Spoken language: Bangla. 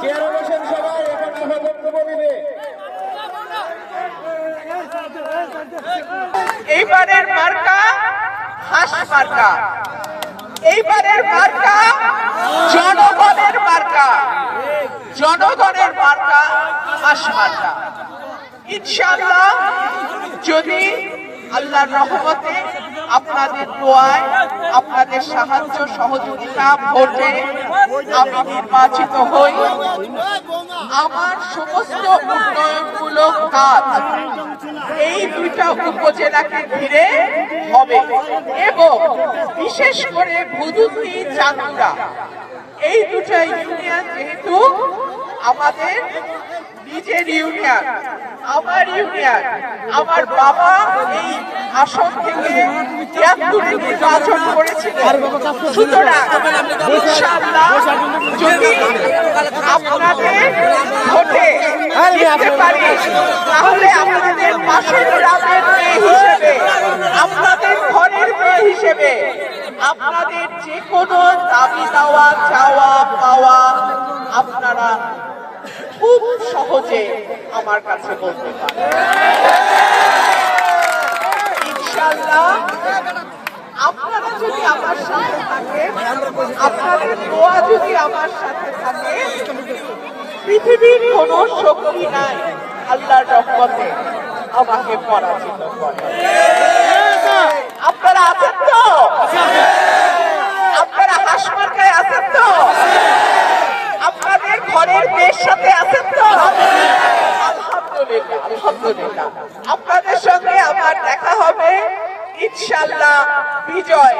চেয়ারে বসেন সবাই, এখন আমার বক্তব্য দিবে। এইবারের মার্কা হাঁস মার্কা, এইবারের মার্কা জনগণের মার্কা, জনগণের মার্কা হাঁস মার্কা। ইনশাআল্লাহ যদি আল্লাহর রহমতে আপনাদের দোয়ায়, আপনাদের সাহায্য সহযোগিতা, ভোটে আমি নির্বাচিত হই, আমার সমস্ত উন্নয়নমূলক কাজ এই দুইটা উপজেলাকে ঘিরে হবে এবং বিশেষ করে ভুদুতি, চাঁদুরা এই দুটা ইউনিয়ন যেহেতু আমাদের নিজের ইউনিয়ন, আমার ইউনিয়ন, আমার বাবা এই আসন থেকে ৭৩ নির্বাচন করেছিলেন। সুতরাং ইনশাআল্লাহ যদি আপনাদের ভোটে জিততে পারি তাহলে আপনাদের পাশের গ্রামের মেয়ে হিসেবে, আপনাদের ঘরের মেয়ে হিসেবে আপনাদের যে কোনো দাবি দেওয়া, চাওয়া পাওয়া আপনারা খুব সহজে আমার কাছে বলতে পারেন। ইনশাআল্লাহ আপনারা যদি আমার সাথে থাকেন, আপনাদের দোয়া যদি আমার সাথে থাকে, পৃথিবীর কোনো শক্তি নাই আল্লাহর রহমতে আমাকে পরাজিত করে। আপনারা আছেন তো? আপনারা হাঁস মার্কায় আছেন তো? আপনাদের ঘরের মেয়ের সাথে আছেন তো? আলহামদুলিল্লাহ, আলহামদুলিল্লাহ। আপনাদের সঙ্গে আমার দেখা হবে ইনশাআল্লাহ। বিজয়।